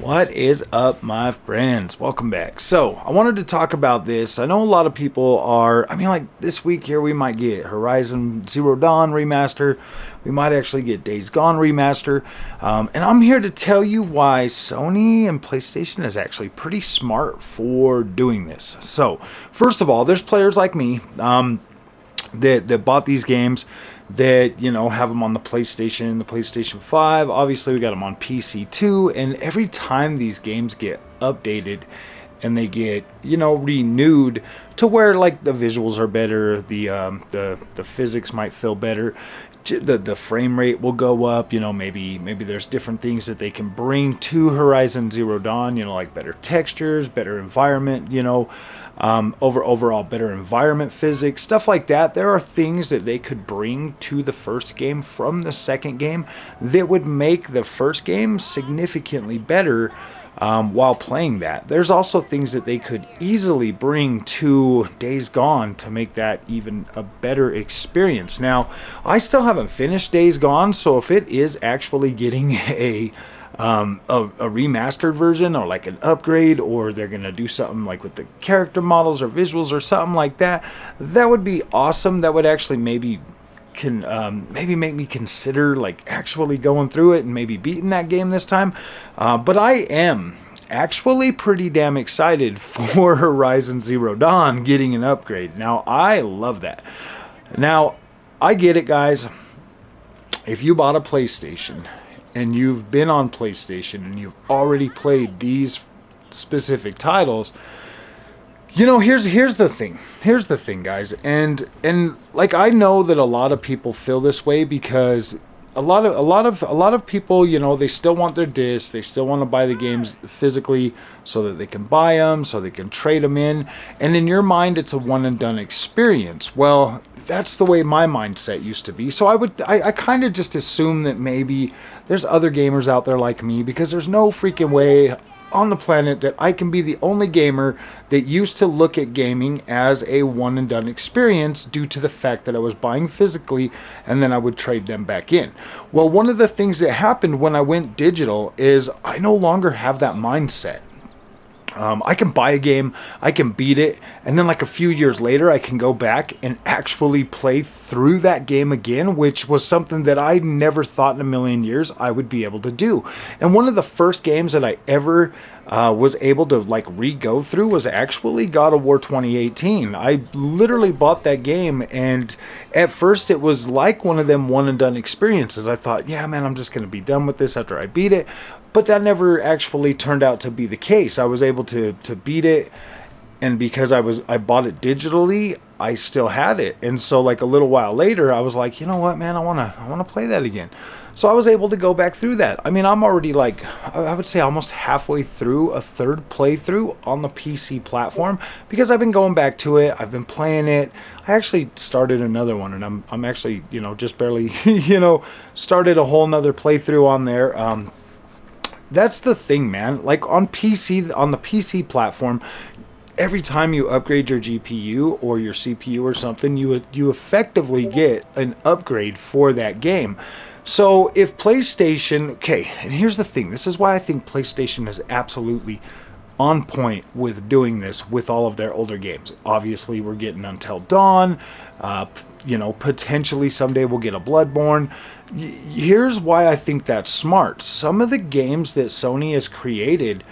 What is up, my friends? Welcome back. So I wanted to talk about this. I know a lot of people are, like this week here we might get Horizon Zero Dawn remaster. We might actually get Days Gone remaster. And I'm here to tell you why Sony and PlayStation is actually pretty smart for doing this. So first of all, there's players like me that bought these games, that have them on the PlayStation 5. Obviously we got them on PC too, and every time these games get updated and they get renewed to where like the visuals are better, the physics might feel better, the frame rate will go up, maybe there's different things that they can bring to Horizon Zero Dawn, like better textures, better environment, overall better environment physics, stuff like that. There are things that they could bring to the first game from the second game that would make the first game significantly better while playing that. There's also things that they could easily bring to Days Gone to make that even a better experience. Now, I still haven't finished Days Gone, so if it is actually getting a remastered version or like an upgrade, or they're gonna do something like with the character models or visuals or something like that, that would be awesome. That would actually maybe make me consider like actually going through it and maybe beating that game this time. But I am actually pretty damn excited for Horizon Zero Dawn getting an upgrade. Now, I love that. Now, I get it, guys. If you bought a PlayStation and you've been on PlayStation and you've already played these specific titles, here's the thing, guys, and like, I know that a lot of people feel this way because a lot of people, they still want their discs, they still want to buy the games physically so that they can buy them, so they can trade them in, and in your mind it's a one and done experience. Well, that's the way my mindset used to be. So I kind of just assume that maybe there's other gamers out there like me, because there's no freaking way on the planet that I can be the only gamer that used to look at gaming as a one and done experience due to the fact that I was buying physically and then I would trade them back in. Well, one of the things that happened when I went digital is I no longer have that mindset. I can buy a game, I can beat it, and then like a few years later I can go back and actually play through that game again, which was something that I never thought in a million years I would be able to do. And one of the first games that I ever was able to like re-go through was actually God of War 2018. I literally bought that game, and at first it was like one of them one and done experiences. I thought, yeah man, I'm just going to be done with this after I beat it. But that never actually turned out to be the case. I was able to beat it, and because I bought it digitally, I still had it. And so like a little while later, I was like, you know what, man, I wanna play that again. So I was able to go back through that. I'm already like, I would say almost halfway through a third playthrough on the PC platform, because I've been going back to it. I've been playing it. I actually started another one, and I'm actually, just barely, started a whole nother playthrough on there. That's the thing, man. Like on the PC platform, every time you upgrade your GPU or your CPU or something, you effectively get an upgrade for that game. So if PlayStation, okay, and here's the thing. This is why I think PlayStation is absolutely on point with doing this with all of their older games. Obviously, we're getting Until Dawn. Potentially someday we'll get a Bloodborne. Here's why I think that's smart. Some of the games that Sony has created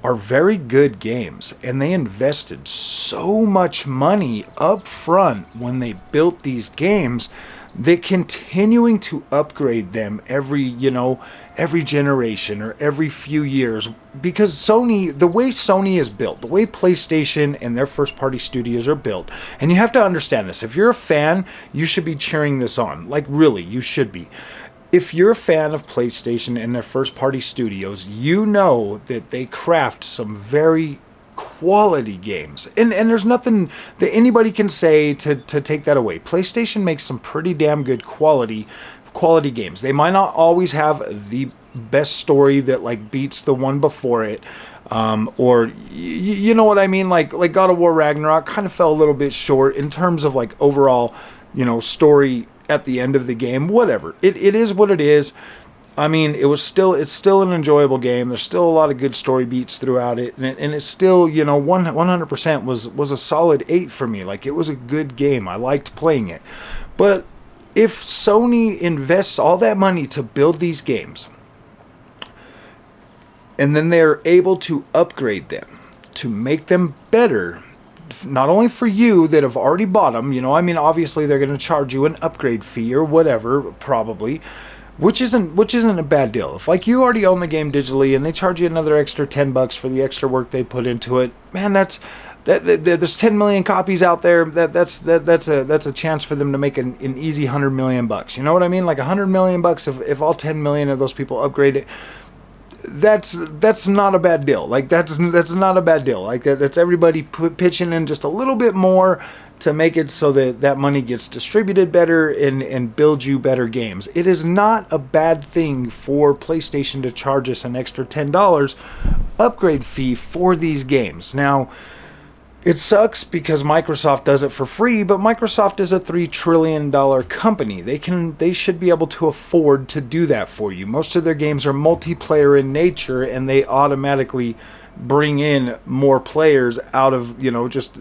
are very good games, and they invested so much money up front when they built these games that continuing to upgrade them every generation or every few years, because Sony, the way Sony is built, the way PlayStation and their first party studios are built, and you have to understand this. If you're a fan, you should be cheering this on. Like, really, you should be. If you're a fan of PlayStation and their first party studios, you know that they craft some very quality games, and there's nothing that anybody can say to take that away. PlayStation makes some pretty damn good quality games. They might not always have the best story that like beats the one before it, or you know what I mean, like God of War Ragnarok kind of fell a little bit short in terms of like overall story at the end of the game. Whatever, it is what it is. I mean, it's still an enjoyable game. There's still a lot of good story beats throughout it, and it's still, 100% was a solid 8 for me. Like, it was a good game. I liked playing it. But if Sony invests all that money to build these games, and then they're able to upgrade them to make them better, not only for you that have already bought them, obviously they're going to charge you an upgrade fee or whatever, probably, which isn't a bad deal. If like you already own the game digitally and they charge you another extra $10 for the extra work they put into it, man, there's 10 million copies out there. That's a chance for them to make an easy $100 million. You know what I mean? Like $100 million if all 10 million of those people upgrade it. That's not a bad deal. Like that's not a bad deal. Like that's everybody pitching in just a little bit more to make it so that money gets distributed better and build you better games. It is not a bad thing for PlayStation to charge us an extra $10 upgrade fee for these games. Now, it sucks because Microsoft does it for free, but Microsoft is a $3 trillion company. They should be able to afford to do that for you. Most of their games are multiplayer in nature, and they automatically bring in more players out of, just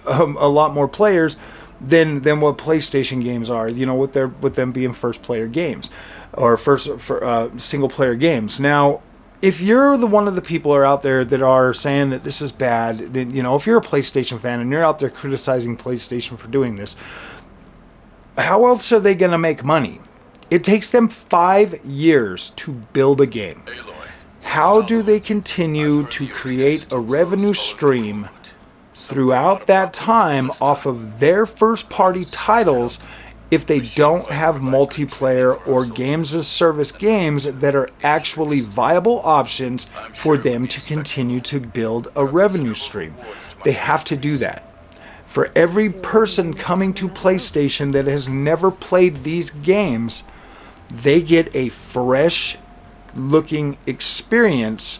a lot more players than what PlayStation games are, with them being first player games or single player games. Now, if you're one of the people who are out there that are saying that this is bad, then, if you're a PlayStation fan and you're out there criticizing PlayStation for doing this, how else are they going to make money? It takes them 5 years to build a game. How do they continue to create a revenue stream throughout that time off of their first party titles if they don't have multiplayer or games as service games that are actually viable options for them to continue to build a revenue stream? They have to do that. For every person coming to PlayStation that has never played these games, they get a fresh looking experience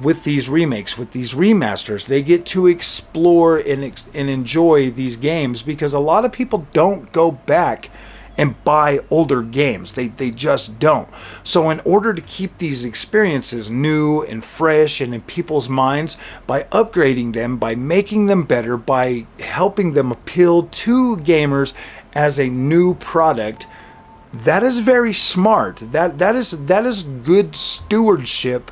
with these remakes, with these remasters. They get to explore and enjoy these games because a lot of people don't go back and buy older games. They just don't. So in order to keep these experiences new and fresh and in people's minds, by upgrading them, by making them better, by helping them appeal to gamers as a new product, that is very smart. That is good stewardship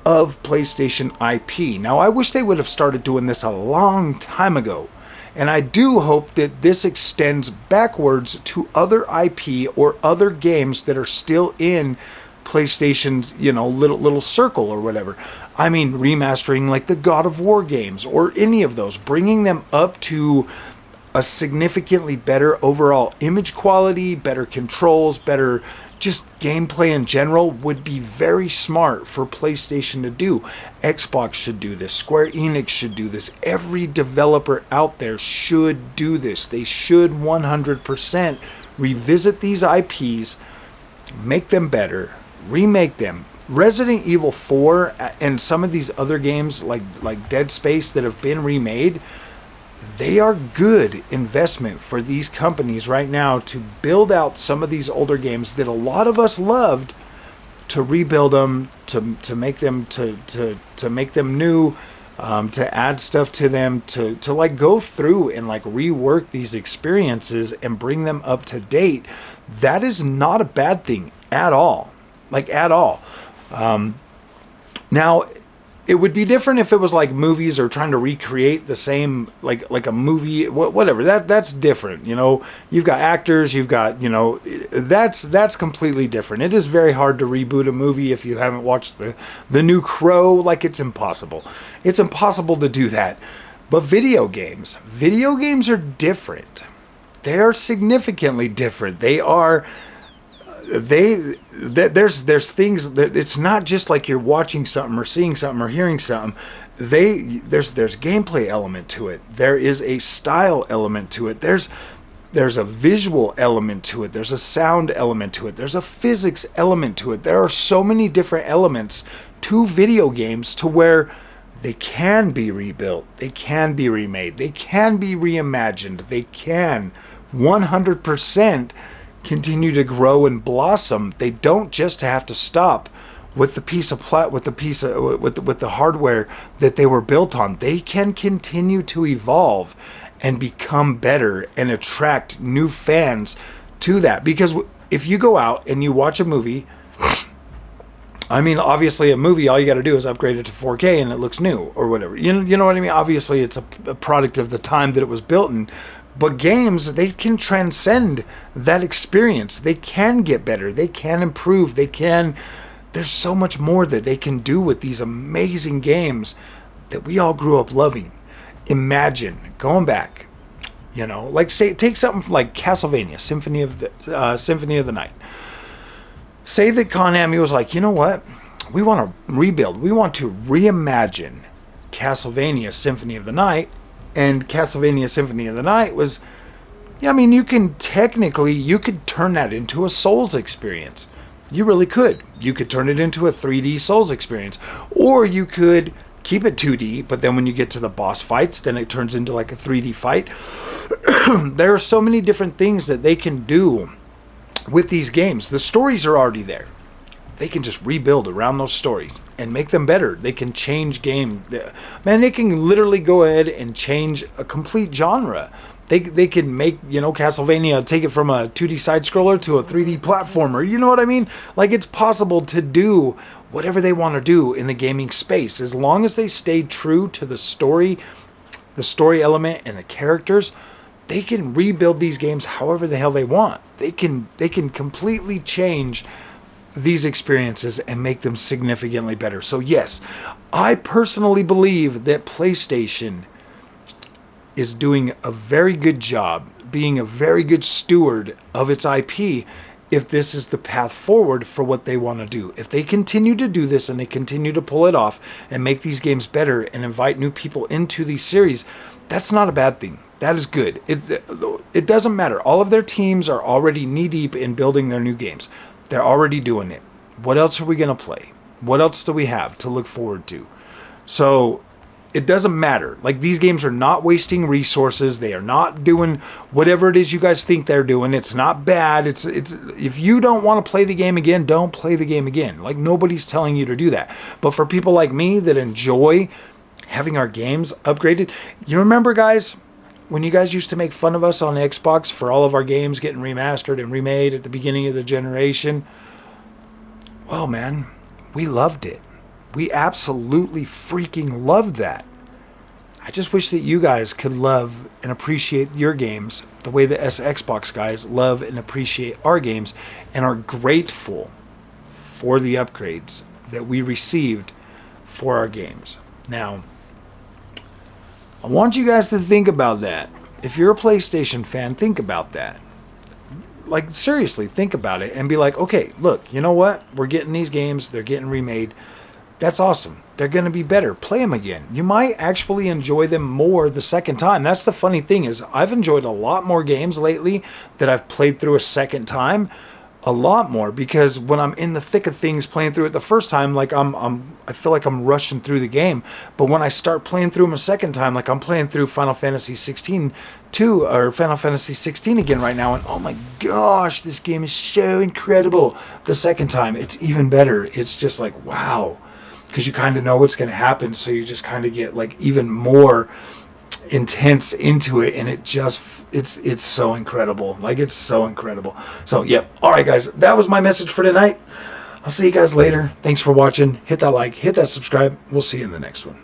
of PlayStation IP. Now, I wish they would have started doing this a long time ago, and I do hope that this extends backwards to other IP or other games that are still in PlayStation's, little circle or whatever. I mean, remastering like the God of War games or any of those, bringing them up to a significantly better overall image quality, better controls, better just gameplay in general would be very smart for PlayStation to do. Xbox should do this. Square Enix should do this. Every developer out there should do this. They should 100% revisit these IPs, make them better, remake them. Resident Evil 4 and some of these other games like Dead Space that have been remade, they are good investment for these companies right now to build out some of these older games that a lot of us loved, to rebuild them, to make them to make them new, to add stuff to them, to like go through and like rework these experiences and bring them up to date. That is not a bad thing at all, like at all. Now, it would be different if it was like movies or trying to recreate the same, like a movie, whatever. That's different. You've got actors, you've got, that's completely different. It is very hard to reboot a movie if you haven't watched the new Crow. Like, it's impossible. It's impossible to do that. But video games are different. They are significantly different. There's things that it's not just like you're watching something or seeing something or hearing something. There's gameplay element to it. There is a style element to it. There's a visual element to it. There's a sound element to it. There's a physics element to it. There are so many different elements to video games to where they can be rebuilt. They can be remade. They can be reimagined. They can 100% continue to grow and blossom. They don't just have to stop with the piece of with the hardware that they were built on. They can continue to evolve and become better and attract new fans to that. Because if you go out and you watch a movie, I mean, obviously a movie, all you got to do is upgrade it to 4K and it looks new or whatever. You know what I mean? Obviously it's a product of the time that it was built in. But games, they can transcend that experience. They can get better. They can improve. There's so much more that they can do with these amazing games that we all grew up loving. Imagine going back, like take something like Castlevania, Symphony of the Night. Say that Konami was like, you know what? We want to rebuild. We want to reimagine Castlevania Symphony of the Night. And Castlevania Symphony of the Night was, you could turn that into a Souls experience. You really could. You could turn it into a 3D Souls experience. Or you could keep it 2D, but then when you get to the boss fights, then it turns into like a 3D fight. There are so many different things that they can do with these games. The stories are already there. They can just rebuild around those stories and make them better. They can change game. Man, they can literally go ahead and change a complete genre. They can make, Castlevania, take it from a 2D side scroller to a 3D platformer. You know what I mean? Like, it's possible to do whatever they want to do in the gaming space. As long as they stay true to the story element and the characters, they can rebuild these games however the hell they want. They can completely change these experiences and make them significantly better. So yes, I personally believe that PlayStation is doing a very good job, being a very good steward of its IP, if this is the path forward for what they want to do. If they continue to do this and they continue to pull it off and make these games better and invite new people into these series, that's not a bad thing. That is good. It doesn't matter. All of their teams are already knee-deep in building their new games. They're already doing it. What else are we going to play? What else do we have to look forward to? So it doesn't matter. Like, these games are not wasting resources. They are not doing whatever it is you guys think they're doing. It's not bad. It's if you don't want to play the game again, don't play the game again. Like, nobody's telling you to do that. But for people like me that enjoy having our games upgraded, you remember, guys, when you guys used to make fun of us on Xbox for all of our games getting remastered and remade at the beginning of the generation? Well, man, we loved it. We absolutely freaking loved that. I just wish that you guys could love and appreciate your games the way the Xbox guys love and appreciate our games and are grateful for the upgrades that we received for our games. Now, I want you guys to think about that. If you're a PlayStation fan, think about that. Like, seriously, think about it and be like, okay, look, you know what? We're getting these games. They're getting remade. That's awesome. They're going to be better. Play them again. You might actually enjoy them more the second time. That's the funny thing, is I've enjoyed a lot more games lately that I've played through a second time. A lot more, because when I'm in the thick of things playing through it the first time, like I feel like I'm rushing through the game. But when I start playing through them a second time, like I'm playing through Final Fantasy 16 again right now, and oh my gosh, this game is so incredible. The second time, it's even better. It's just like, wow, because you kind of know what's going to happen, so you just kind of get like even more intense into it, and it's so incredible. Like, it's so incredible. So yep. All right, guys, that was my message for tonight. I'll see you guys later. Thanks for watching. Hit that like, hit that subscribe. We'll see you in the next one.